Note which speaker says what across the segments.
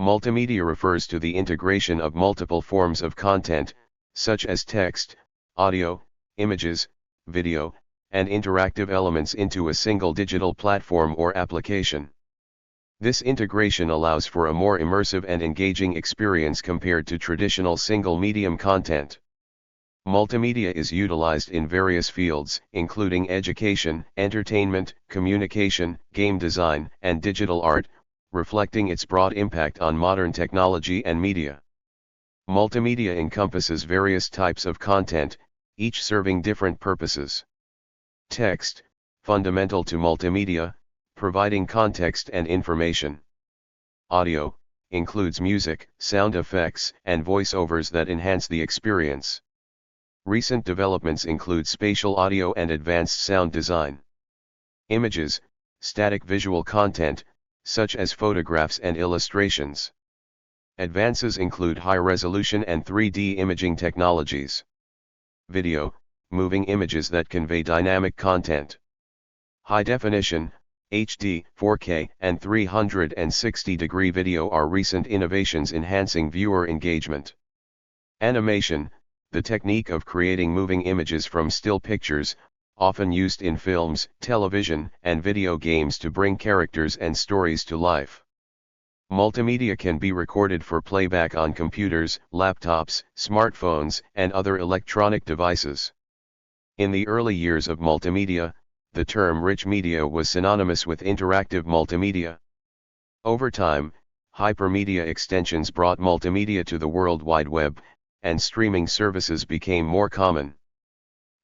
Speaker 1: Multimedia refers to the integration of multiple forms of content, such as text, audio, images, video, and interactive elements into a single digital platform or application. This integration allows for a more immersive and engaging experience compared to traditional single-medium content. Multimedia is utilized in various fields, including education, entertainment, communication, game design, and digital art, reflecting its broad impact on modern technology and media. Multimedia encompasses various types of content, each serving different purposes. Text, fundamental to multimedia, providing context and information. Audio, includes music, sound effects, and voiceovers that enhance the experience. Recent developments include spatial audio and advanced sound design. Images, static visual content, such as photographs and illustrations. Advances include high-resolution and 3D imaging technologies. Video, moving images that convey dynamic content. High definition, HD, 4K, and 360-degree video are recent innovations enhancing viewer engagement. Animation, the technique of creating moving images from still pictures, often used in films, television, and video games to bring characters and stories to life. Multimedia can be recorded for playback on computers, laptops, smartphones, and other electronic devices. In the early years of multimedia, the term rich media was synonymous with interactive multimedia. Over time, hypermedia extensions brought multimedia to the World Wide Web, and streaming services became more common.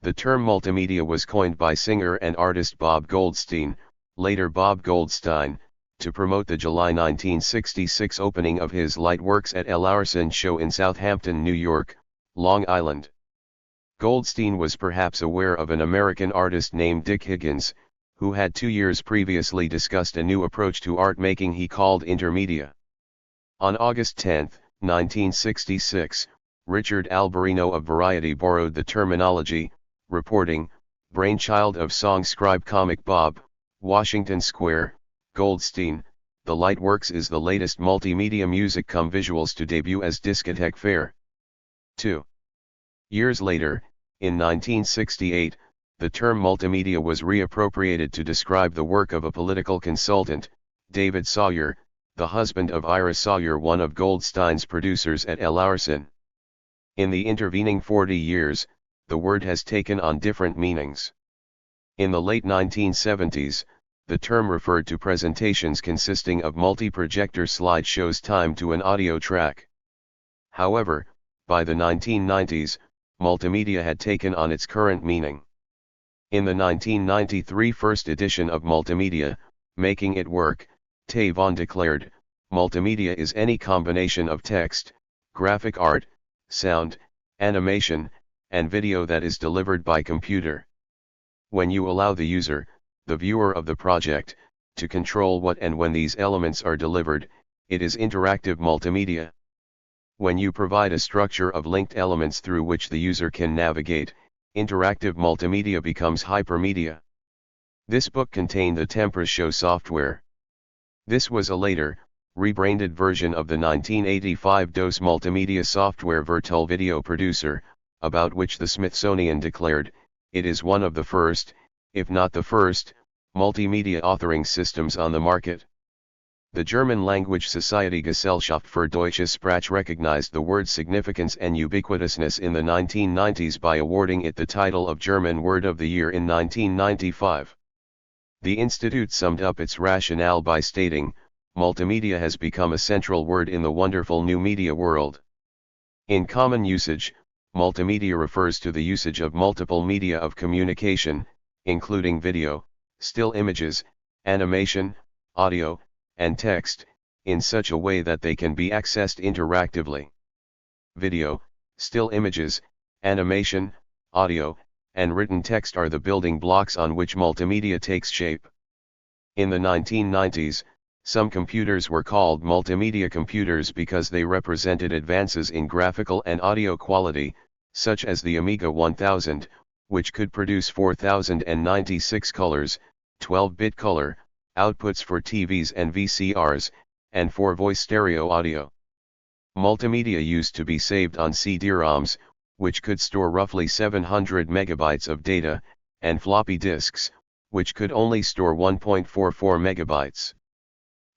Speaker 1: The term multimedia was coined by singer and artist Bob Goldstein, later Bob Goldstein, to promote the July 1966 opening of his Lightworks at Ellarson show in Southampton, New York, Long Island. Goldstein was perhaps aware of an American artist named Dick Higgins, who had 2 years previously discussed a new approach to art making he called intermedia. On August 10, 1966, Richard Alberino of Variety borrowed the terminology, reporting, brainchild of song scribe comic Bob, Washington Square, Goldstein, the Lightworks is the latest multimedia music cum visuals to debut as Discotheque Fair. 2 years later, in 1968, the term multimedia was reappropriated to describe the work of a political consultant, David Sawyer, the husband of Ira Sawyer, one of Goldstein's producers at Ellarson. In the intervening 40 years, the word has taken on different meanings. In the late 1970s, the term referred to presentations consisting of multi-projector slideshows timed to an audio track. However, by the 1990s, multimedia had taken on its current meaning. In the 1993 first edition of Multimedia, Making It Work, Tavon declared, multimedia is any combination of text, graphic art, sound, animation, and video that is delivered by computer. When you allow the user, the viewer of the project, to control what and when these elements are delivered, it is interactive multimedia. When you provide a structure of linked elements through which the user can navigate, interactive multimedia becomes hypermedia. This book contained the Tempera Show software. This was a later, rebranded version of the 1985 DOS multimedia software Virtual Video Producer, about which the Smithsonian declared, it is one of the first, if not the first, multimedia authoring systems on the market. The German-language society Gesellschaft für deutsche Sprache recognized the word's significance and ubiquitousness in the 1990s by awarding it the title of German Word of the Year in 1995. The institute summed up its rationale by stating, multimedia has become a central word in the wonderful new media world. In common usage, multimedia refers to the usage of multiple media of communication, including video, still images, animation, audio, and text, in such a way that they can be accessed interactively. Video, still images, animation, audio, and written text are the building blocks on which multimedia takes shape. In the 1990s, some computers were called multimedia computers because they represented advances in graphical and audio quality, such as the Amiga 1000, which could produce 4096 colors, 12-bit color, outputs for TVs and VCRs, and for voice stereo audio. Multimedia used to be saved on CD-ROMs, which could store roughly 700 megabytes of data, and floppy disks, which could only store 1.44 megabytes.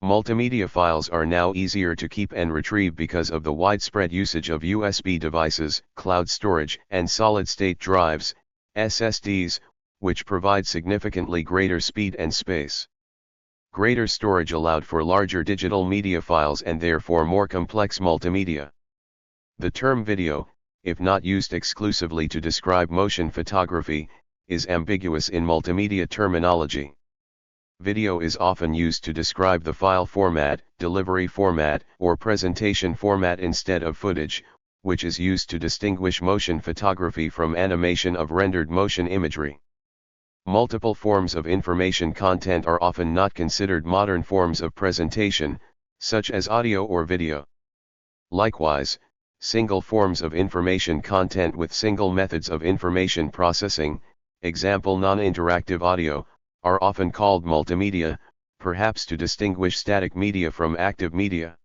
Speaker 1: Multimedia files are now easier to keep and retrieve because of the widespread usage of USB devices, cloud storage, and solid-state drives, SSDs, which provide significantly greater speed and space. Greater storage allowed for larger digital media files and therefore more complex multimedia. The term video, if not used exclusively to describe motion photography, is ambiguous in multimedia terminology. Video is often used to describe the file format, delivery format, or presentation format instead of footage, which is used to distinguish motion photography from animation of rendered motion imagery. Multiple forms of information content are often not considered modern forms of presentation, such as audio or video. Likewise, single forms of information content with single methods of information processing, example non-interactive audio, are often called multimedia, perhaps to distinguish static media from active media.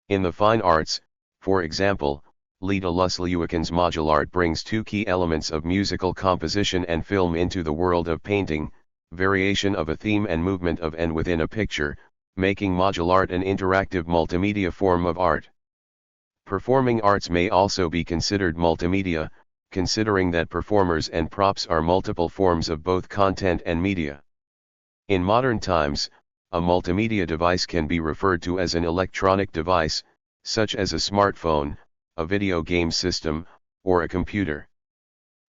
Speaker 1: In the fine arts, for example, Leda Lusliuikin's module art brings two key elements of musical composition and film into the world of painting, variation of a theme and movement of and within a picture, making module art an interactive multimedia form of art. Performing arts may also be considered multimedia, considering that performers and props are multiple forms of both content and media. In modern times, a multimedia device can be referred to as an electronic device, such as a smartphone, a video game system, or a computer.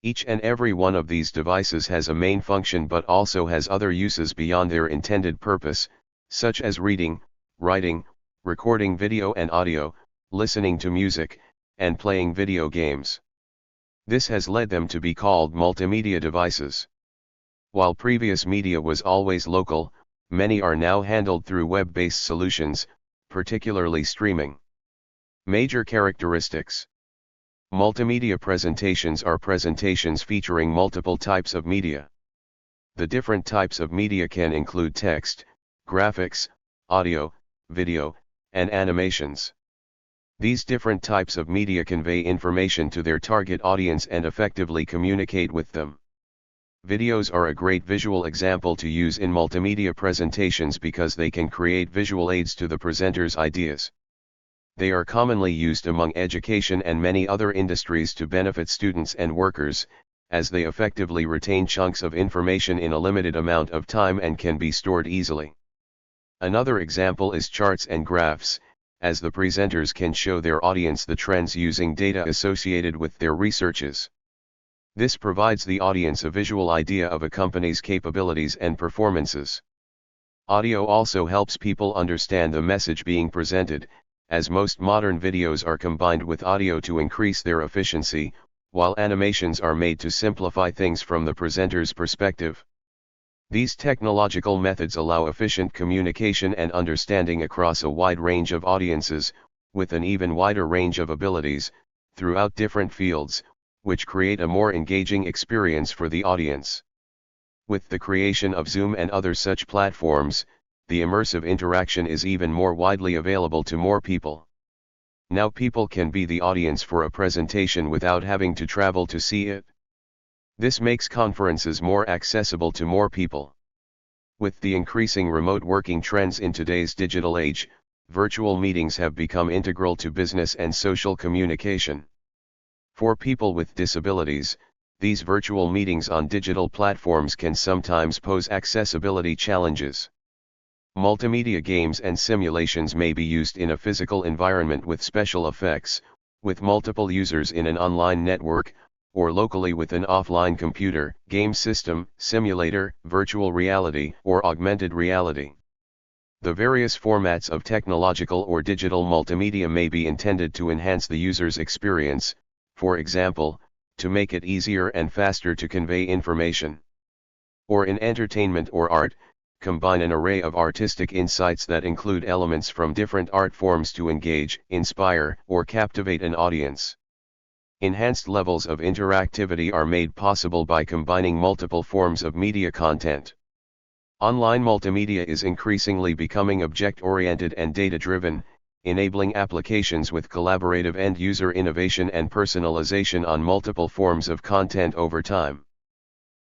Speaker 1: Each and every one of these devices has a main function but also has other uses beyond their intended purpose, such as reading, writing, recording video and audio, listening to music, and playing video games. This has led them to be called multimedia devices. While previous media was always local, many are now handled through web-based solutions, particularly streaming. Major characteristics. Multimedia presentations are presentations featuring multiple types of media. The different types of media can include text, graphics, audio, video, and animations. These different types of media convey information to their target audience and effectively communicate with them. Videos are a great visual example to use in multimedia presentations because they can create visual aids to the presenter's ideas. They are commonly used among education and many other industries to benefit students and workers, as they effectively retain chunks of information in a limited amount of time and can be stored easily. Another example is charts and graphs, as the presenters can show their audience the trends using data associated with their researches. This provides the audience a visual idea of a company's capabilities and performances. Audio also helps people understand the message being presented, as most modern videos are combined with audio to increase their efficiency, while animations are made to simplify things from the presenter's perspective. These technological methods allow efficient communication and understanding across a wide range of audiences, with an even wider range of abilities, throughout different fields, which create a more engaging experience for the audience. With the creation of Zoom and other such platforms, the immersive interaction is even more widely available to more people. Now people can be the audience for a presentation without having to travel to see it. This makes conferences more accessible to more people. With the increasing remote working trends in today's digital age, virtual meetings have become integral to business and social communication. For people with disabilities, these virtual meetings on digital platforms can sometimes pose accessibility challenges. Multimedia games and simulations may be used in a physical environment with special effects, with multiple users in an online network, or locally with an offline computer, game system, simulator, virtual reality, or augmented reality. The various formats of technological or digital multimedia may be intended to enhance the user's experience, for example, to make it easier and faster to convey information. Or in entertainment or art, combine an array of artistic insights that include elements from different art forms to engage, inspire, or captivate an audience. Enhanced levels of interactivity are made possible by combining multiple forms of media content. Online multimedia is increasingly becoming object-oriented and data-driven, enabling applications with collaborative end-user innovation and personalization on multiple forms of content over time.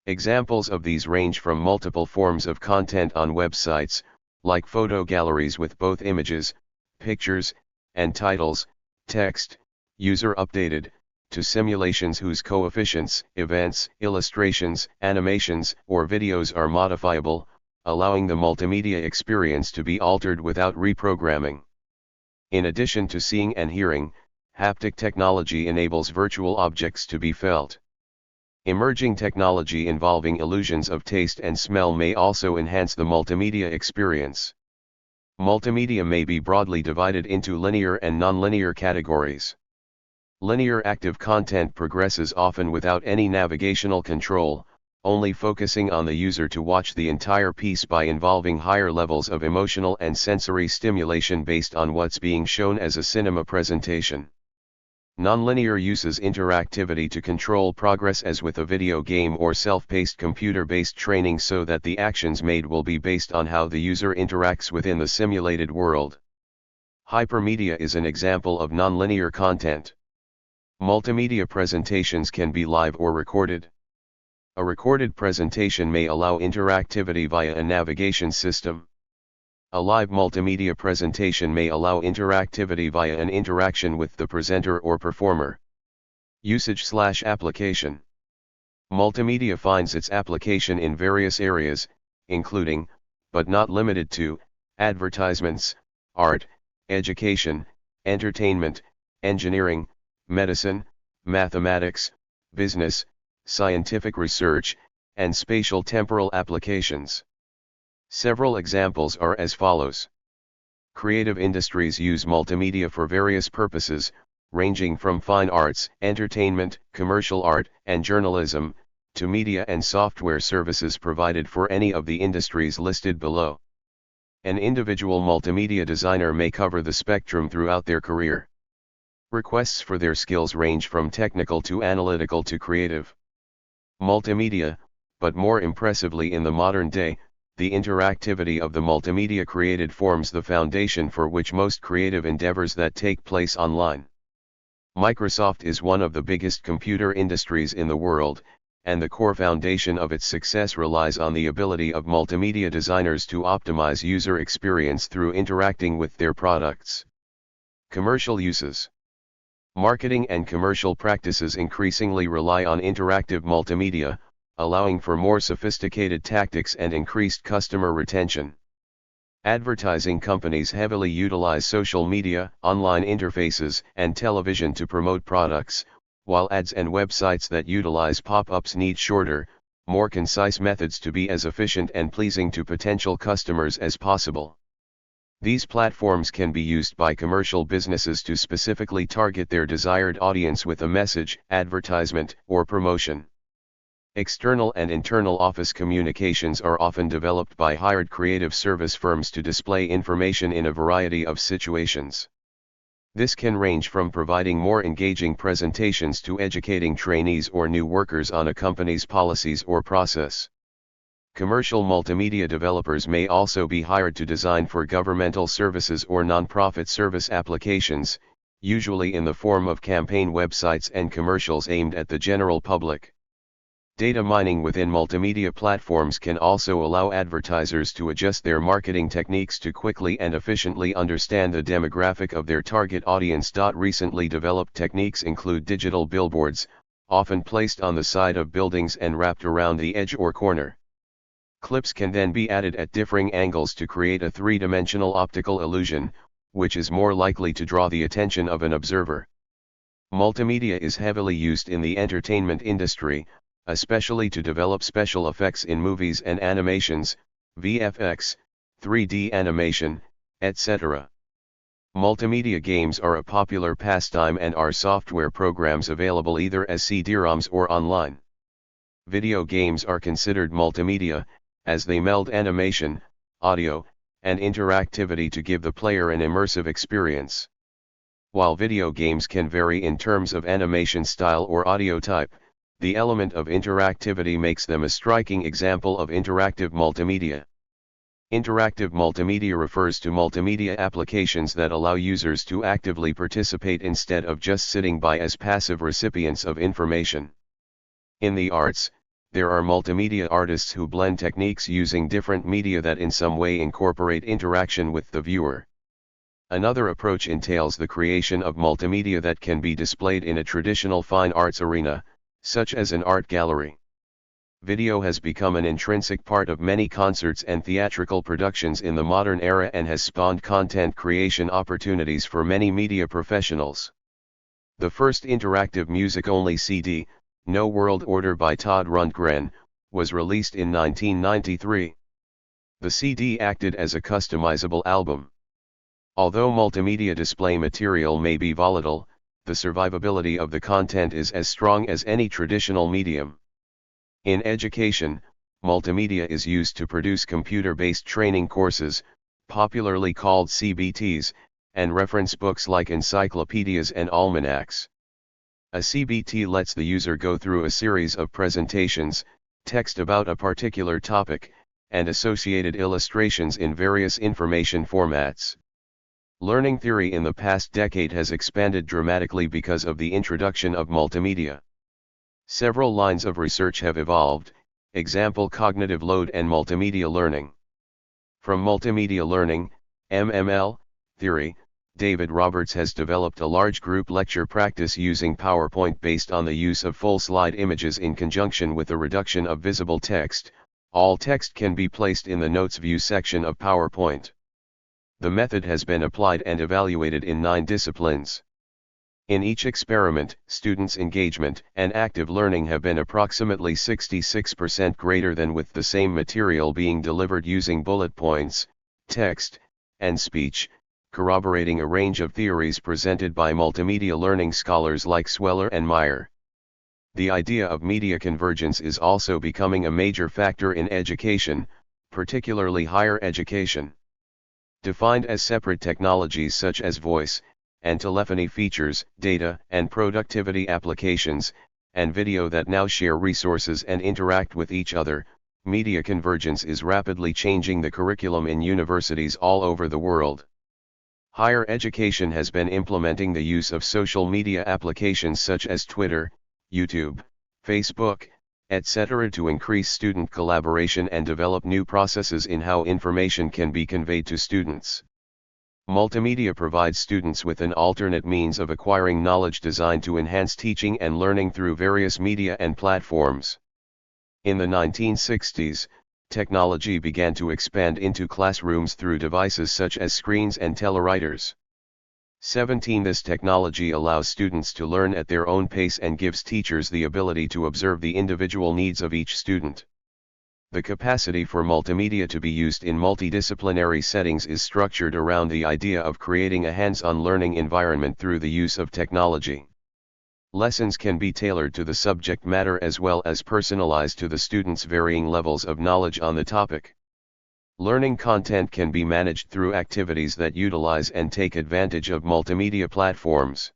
Speaker 1: Examples of these range from multiple forms of content on websites, like photo galleries with both images, pictures, and titles, text, user-updated, to simulations whose coefficients, events, illustrations, animations, or videos are modifiable, allowing the multimedia experience to be altered without reprogramming. In addition to seeing and hearing, haptic technology enables virtual objects to be felt. Emerging technology involving illusions of taste and smell may also enhance the multimedia experience. Multimedia may be broadly divided into linear and nonlinear categories. Linear active content progresses often without any navigational control, only focusing on the user to watch the entire piece by involving higher levels of emotional and sensory stimulation based on what's being shown as a cinema presentation. Nonlinear uses interactivity to control progress as with a video game or self-paced computer-based training so that the actions made will be based on how the user interacts within the simulated world. Hypermedia is an example of nonlinear content. Multimedia presentations can be live or recorded. A recorded presentation may allow interactivity via a navigation system. A live multimedia presentation may allow interactivity via an interaction with the presenter or performer. Usage/application. Multimedia finds its application in various areas, including, but not limited to, advertisements, art, education, entertainment, engineering, medicine, mathematics, business, scientific research, and spatial temporal applications. Several examples are as follows. Creative industries use multimedia for various purposes, ranging from fine arts, entertainment, commercial art, and journalism, to media and software services provided for any of the industries listed below. An individual multimedia designer may cover the spectrum throughout their career. Requests for their skills range from technical to analytical to creative. Multimedia, but more impressively in the modern day, the interactivity of the multimedia created forms the foundation for which most creative endeavors that take place online. Microsoft is one of the biggest computer industries in the world, and the core foundation of its success relies on the ability of multimedia designers to optimize user experience through interacting with their products. Commercial uses. Marketing and commercial practices increasingly rely on interactive multimedia, allowing for more sophisticated tactics and increased customer retention. Advertising companies heavily utilize social media, online interfaces, and television to promote products, while ads and websites that utilize pop-ups need shorter, more concise methods to be as efficient and pleasing to potential customers as possible. These platforms can be used by commercial businesses to specifically target their desired audience with a message, advertisement, or promotion. External and internal office communications are often developed by hired creative service firms to display information in a variety of situations. This can range from providing more engaging presentations to educating trainees or new workers on a company's policies or process. Commercial multimedia developers may also be hired to design for governmental services or nonprofit service applications, usually in the form of campaign websites and commercials aimed at the general public. Data mining within multimedia platforms can also allow advertisers to adjust their marketing techniques to quickly and efficiently understand the demographic of their target audience. Recently developed techniques include digital billboards, often placed on the side of buildings and wrapped around the edge or corner. Clips can then be added at differing angles to create a three-dimensional optical illusion, which is more likely to draw the attention of an observer. Multimedia is heavily used in the entertainment industry, especially to develop special effects in movies and animations, VFX, 3D animation, etc. Multimedia games are a popular pastime and are software programs available either as CD-ROMs or online. Video games are considered multimedia, as they meld animation, audio, and interactivity to give the player an immersive experience. While video games can vary in terms of animation style or audio type, the element of interactivity makes them a striking example of interactive multimedia. Interactive multimedia refers to multimedia applications that allow users to actively participate instead of just sitting by as passive recipients of information. In the arts, there are multimedia artists who blend techniques using different media that in some way incorporate interaction with the viewer. Another approach entails the creation of multimedia that can be displayed in a traditional fine arts arena, such as an art gallery. Video has become an intrinsic part of many concerts and theatrical productions in the modern era and has spawned content creation opportunities for many media professionals. The first interactive music-only CD, No World Order by Todd Rundgren, was released in 1993. The CD acted as a customizable album. Although multimedia display material may be volatile, the survivability of the content is as strong as any traditional medium. In education, multimedia is used to produce computer-based training courses, popularly called CBTs, and reference books like encyclopedias and almanacs. A CBT lets the user go through a series of presentations, text about a particular topic, and associated illustrations in various information formats. Learning theory in the past decade has expanded dramatically because of the introduction of multimedia. Several lines of research have evolved, example cognitive load and multimedia learning. From multimedia learning, MML, theory, David Roberts has developed a large group lecture practice using PowerPoint based on the use of full slide images in conjunction with a reduction of visible text. All text can be placed in the Notes View section of PowerPoint. The method has been applied and evaluated in 9 disciplines. In each experiment, students' engagement and active learning have been approximately 66% greater than with the same material being delivered using bullet points, text, and speech, corroborating a range of theories presented by multimedia learning scholars like Sweller and Meyer. The idea of media convergence is also becoming a major factor in education, particularly higher education. Defined as separate technologies such as voice and telephony features, data and productivity applications, and video that now share resources and interact with each other, media convergence is rapidly changing the curriculum in universities all over the world. Higher education has been implementing the use of social media applications such as Twitter, YouTube, Facebook, etc. to increase student collaboration and develop new processes in how information can be conveyed to students. Multimedia provides students with an alternate means of acquiring knowledge designed to enhance teaching and learning through various media and platforms. In the 1960s, technology began to expand into classrooms through devices such as screens and telewriters. 17 This technology allows students to learn at their own pace and gives teachers the ability to observe the individual needs of each student. The capacity for multimedia to be used in multidisciplinary settings is structured around the idea of creating a hands-on learning environment through the use of technology. Lessons can be tailored to the subject matter as well as personalized to the students' varying levels of knowledge on the topic. Learning content can be managed through activities that utilize and take advantage of multimedia platforms.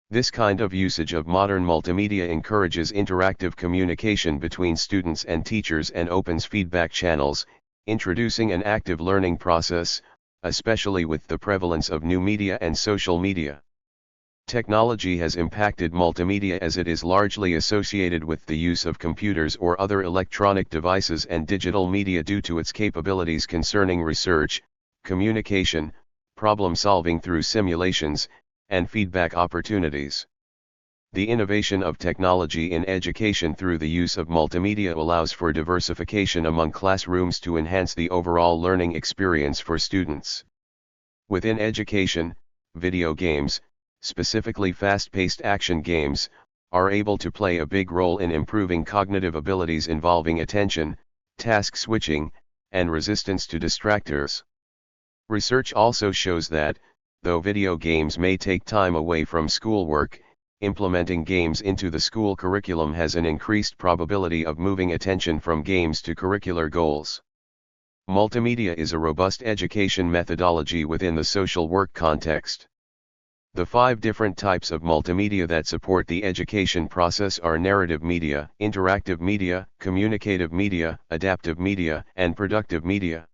Speaker 1: This kind of usage of modern multimedia encourages interactive communication between students and teachers and opens feedback channels, introducing an active learning process, especially with the prevalence of new media and social media. Technology has impacted multimedia as it is largely associated with the use of computers or other electronic devices and digital media due to its capabilities concerning research, communication, problem solving through simulations, and feedback opportunities. The innovation of technology in education through the use of multimedia allows for diversification among classrooms to enhance the overall learning experience for students. Within education, video games, specifically fast-paced action games, are able to play a big role in improving cognitive abilities involving attention, task switching, and resistance to distractors. Research also shows that, though video games may take time away from schoolwork, implementing games into the school curriculum has an increased probability of moving attention from games to curricular goals. Multimedia is a robust education methodology within the social work context. The 5 different types of multimedia that support the education process are narrative media, interactive media, communicative media, adaptive media, and productive media.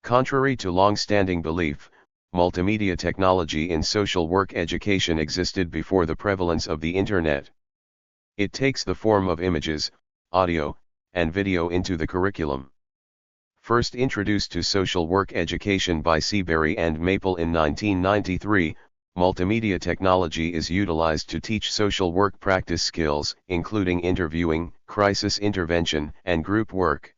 Speaker 1: Contrary to long-standing belief, multimedia technology in social work education existed before the prevalence of the Internet. It takes the form of images, audio, and video into the curriculum. First introduced to social work education by Seabury and Maple in 1993, multimedia technology is utilized to teach social work practice skills, including interviewing, crisis intervention, and group work.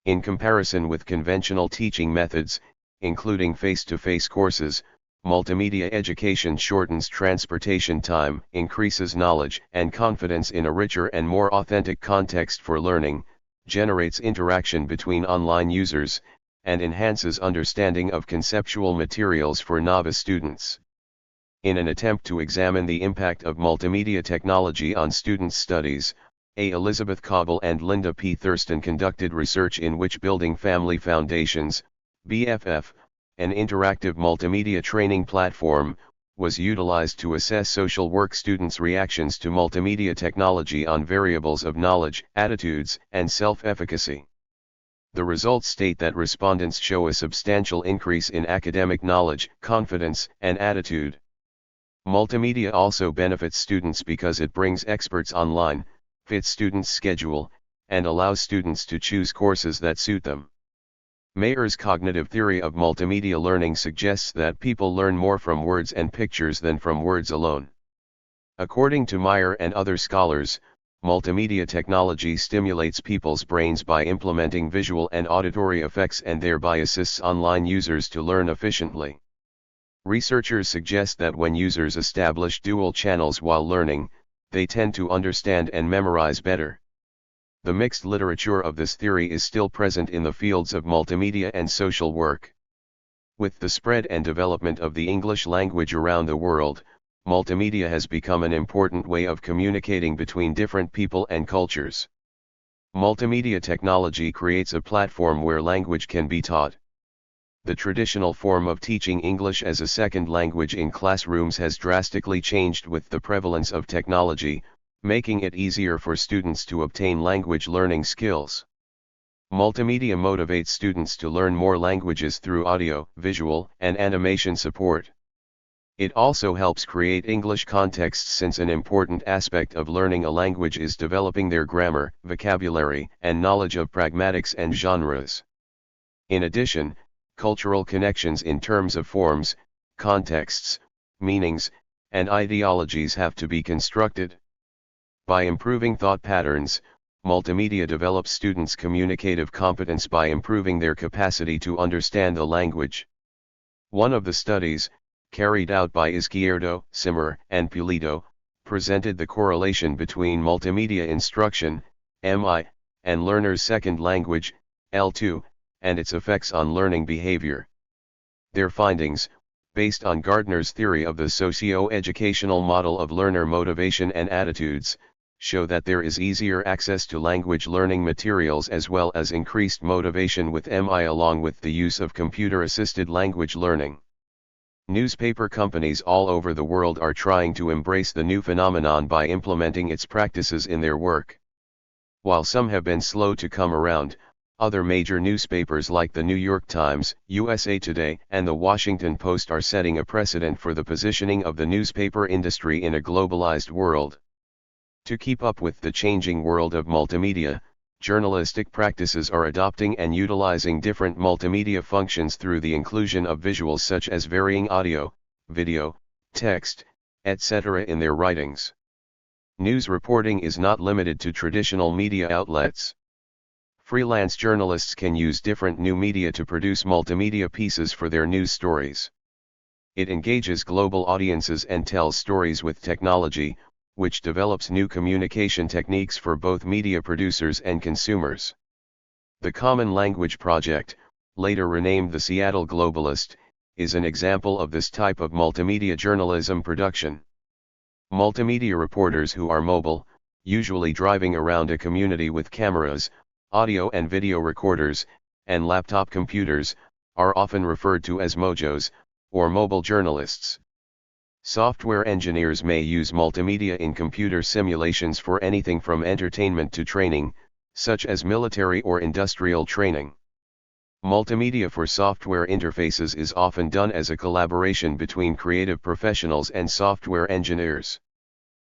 Speaker 1: In comparison with conventional teaching methods, including face-to-face courses, multimedia education shortens transportation time, increases knowledge and confidence in a richer and more authentic context for learning, generates interaction between online users, and enhances understanding of conceptual materials for novice students. In an attempt to examine the impact of multimedia technology on students' studies, A. Elizabeth Cobble and Linda P. Thurston conducted research in which Building Family Foundations, BFF, an interactive multimedia training platform, was utilized to assess social work students' reactions to multimedia technology on variables of knowledge, attitudes, and self-efficacy. The results state that respondents show a substantial increase in academic knowledge, confidence, and attitude. Multimedia also benefits students because it brings experts online, fits students' schedule, and allows students to choose courses that suit them. Mayer's cognitive theory of multimedia learning suggests that people learn more from words and pictures than from words alone. According to Meyer and other scholars, multimedia technology stimulates people's brains by implementing visual and auditory effects and thereby assists online users to learn efficiently. Researchers suggest that when users establish dual channels while learning, they tend to understand and memorize better. The mixed literature of this theory is still present in the fields of multimedia and social work. With the spread and development of the English language around the world, multimedia has become an important way of communicating between different people and cultures. Multimedia technology creates a platform where language can be taught. The traditional form of teaching English as a second language in classrooms has drastically changed with the prevalence of technology, making it easier for students to obtain language learning skills. Multimedia motivates students to learn more languages through audio, visual, and animation support. It also helps create English contexts since an important aspect of learning a language is developing their grammar, vocabulary, and knowledge of pragmatics and genres. In addition, cultural connections in terms of forms, contexts, meanings, and ideologies have to be constructed. By improving thought patterns, multimedia develops students' communicative competence by improving their capacity to understand the language. One of the studies, carried out by Izquierdo, Simmer, and Pulido, presented the correlation between multimedia instruction, MI, and learners' second language, L2, and its effects on learning behavior. Their findings, based on Gardner's theory of the socio-educational model of learner motivation and attitudes, show that there is easier access to language learning materials as well as increased motivation with MI along with the use of computer-assisted language learning. Newspaper companies all over the world are trying to embrace the new phenomenon by implementing its practices in their work. While some have been slow to come around, other major newspapers like the New York Times, USA Today, and the Washington Post are setting a precedent for the positioning of the newspaper industry in a globalized world. To keep up with the changing world of multimedia, journalistic practices are adopting and utilizing different multimedia functions through the inclusion of visuals such as varying audio, video, text, etc. in their writings. News reporting is not limited to traditional media outlets. Freelance journalists can use different new media to produce multimedia pieces for their news stories. It engages global audiences and tells stories with technology, which develops new communication techniques for both media producers and consumers. The Common Language Project, later renamed the Seattle Globalist, is an example of this type of multimedia journalism production. Multimedia reporters who are mobile, usually driving around a community with cameras, audio and video recorders, and laptop computers, are often referred to as mojos, or mobile journalists. Software engineers may use multimedia in computer simulations for anything from entertainment to training, such as military or industrial training. Multimedia for software interfaces is often done as a collaboration between creative professionals and software engineers.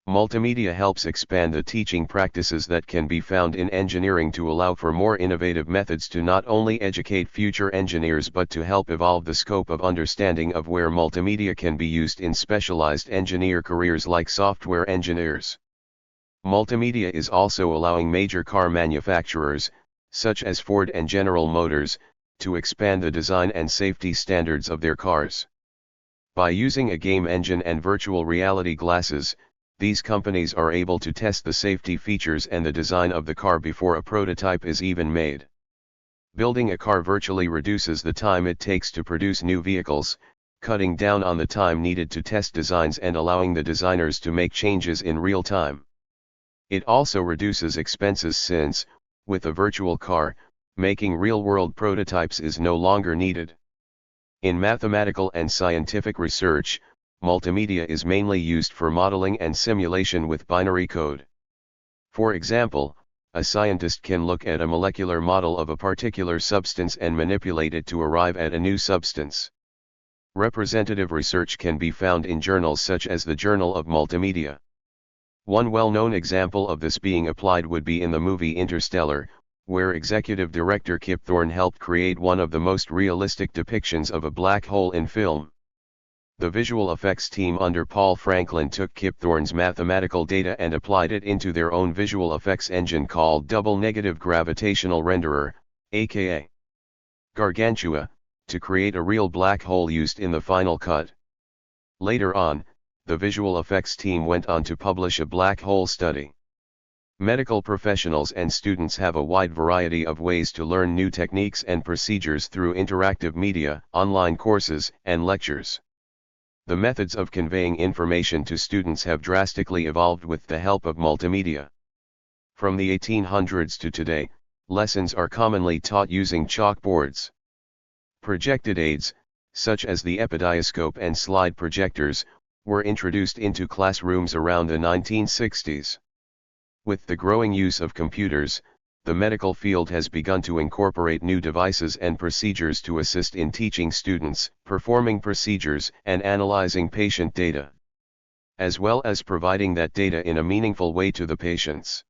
Speaker 1: Multimedia helps expand the teaching practices that can be found in engineering to allow for more innovative methods to not only educate future engineers but to help evolve the scope of understanding of where multimedia can be used in specialized engineer careers like software engineers. Multimedia is also allowing major car manufacturers, such as Ford and General Motors, to expand the design and safety standards of their cars. By using a game engine and virtual reality glasses, these companies are able to test the safety features and the design of the car before a prototype is even made. Building a car virtually reduces the time it takes to produce new vehicles, cutting down on the time needed to test designs and allowing the designers to make changes in real time. It also reduces expenses since, with a virtual car, making real-world prototypes is no longer needed. In mathematical and scientific research, multimedia is mainly used for modeling and simulation with binary code. For example, a scientist can look at a molecular model of a particular substance and manipulate it to arrive at a new substance. Representative research can be found in journals such as the Journal of Multimedia. One well-known example of this being applied would be in the movie Interstellar, where executive director Kip Thorne helped create one of the most realistic depictions of a black hole in film. The visual effects team under Paul Franklin took Kip Thorne's mathematical data and applied it into their own visual effects engine called Double Negative Gravitational Renderer, aka Gargantua, to create a real black hole used in the final cut. Later on, the visual effects team went on to publish a black hole study. Medical professionals and students have a wide variety of ways to learn new techniques and procedures through interactive media, online courses, and lectures. The methods of conveying information to students have drastically evolved with the help of multimedia. From the 1800s to today, lessons are commonly taught using chalkboards. Projected aids, such as the epidioscope and slide projectors, were introduced into classrooms around the 1960s. With the growing use of computers, the medical field has begun to incorporate new devices and procedures to assist in teaching students, performing procedures, and analyzing patient data, as well as providing that data in a meaningful way to the patients.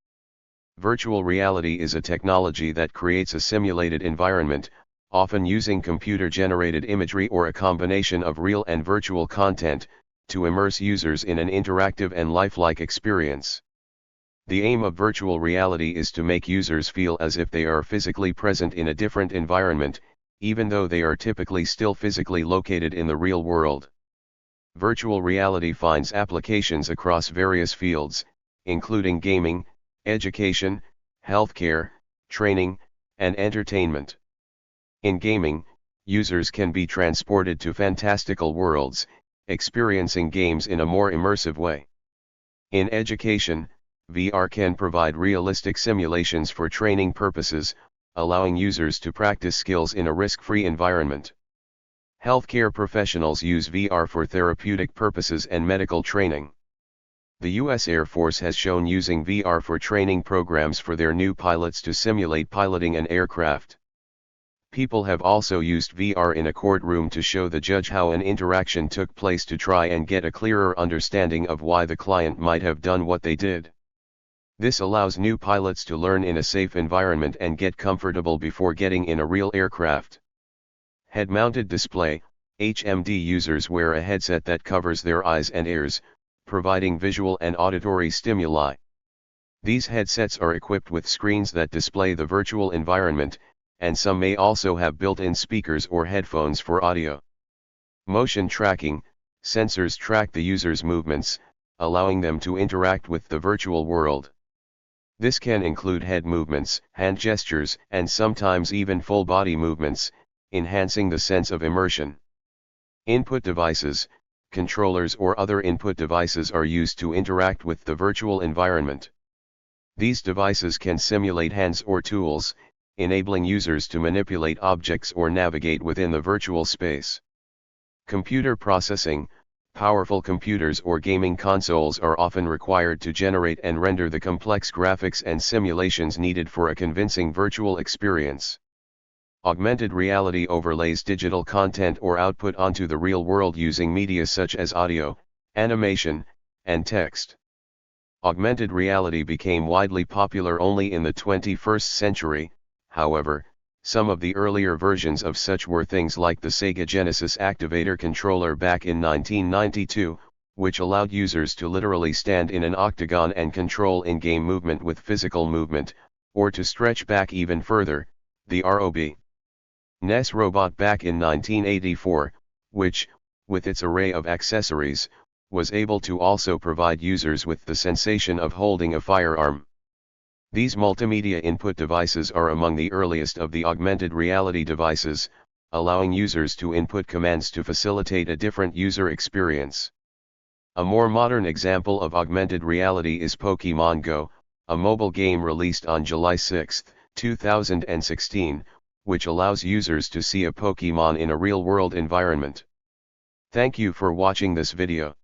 Speaker 1: Virtual reality is a technology that creates a simulated environment, often using computer-generated imagery or a combination of real and virtual content, to immerse users in an interactive and lifelike experience. The aim of virtual reality is to make users feel as if they are physically present in a different environment, even though they are typically still physically located in the real world. Virtual reality finds applications across various fields, including gaming, education, healthcare, training, and entertainment. In gaming, users can be transported to fantastical worlds, experiencing games in a more immersive way. In education, VR can provide realistic simulations for training purposes, allowing users to practice skills in a risk-free environment. Healthcare professionals use VR for therapeutic purposes and medical training. The U.S. Air Force has shown using VR for training programs for their new pilots to simulate piloting an aircraft. People have also used VR in a courtroom to show the judge how an interaction took place to try and get a clearer understanding of why the client might have done what they did. This allows new pilots to learn in a safe environment and get comfortable before getting in a real aircraft. Head-mounted display, HMD users wear a headset that covers their eyes and ears, providing visual and auditory stimuli. These headsets are equipped with screens that display the virtual environment, and some may also have built-in speakers or headphones for audio. Motion tracking, sensors track the user's movements, allowing them to interact with the virtual world. This can include head movements, hand gestures, and sometimes even full body movements, enhancing the sense of immersion. Input devices, controllers or other input devices are used to interact with the virtual environment. These devices can simulate hands or tools, enabling users to manipulate objects or navigate within the virtual space. Computer processing, powerful computers or gaming consoles are often required to generate and render the complex graphics and simulations needed for a convincing virtual experience. Augmented reality overlays digital content or output onto the real world using media such as audio, animation, and text. Augmented reality became widely popular only in the 21st century, however, some of the earlier versions of such were things like the Sega Genesis Activator controller back in 1992, which allowed users to literally stand in an octagon and control in-game movement with physical movement, or to stretch back even further, the ROB. NES Robot back in 1984, which, with its array of accessories, was able to also provide users with the sensation of holding a firearm. These multimedia input devices are among the earliest of the augmented reality devices, allowing users to input commands to facilitate a different user experience. A more modern example of augmented reality is Pokémon Go, a mobile game released on July 6, 2016, which allows users to see a Pokémon in a real-world environment. Thank you for watching this video.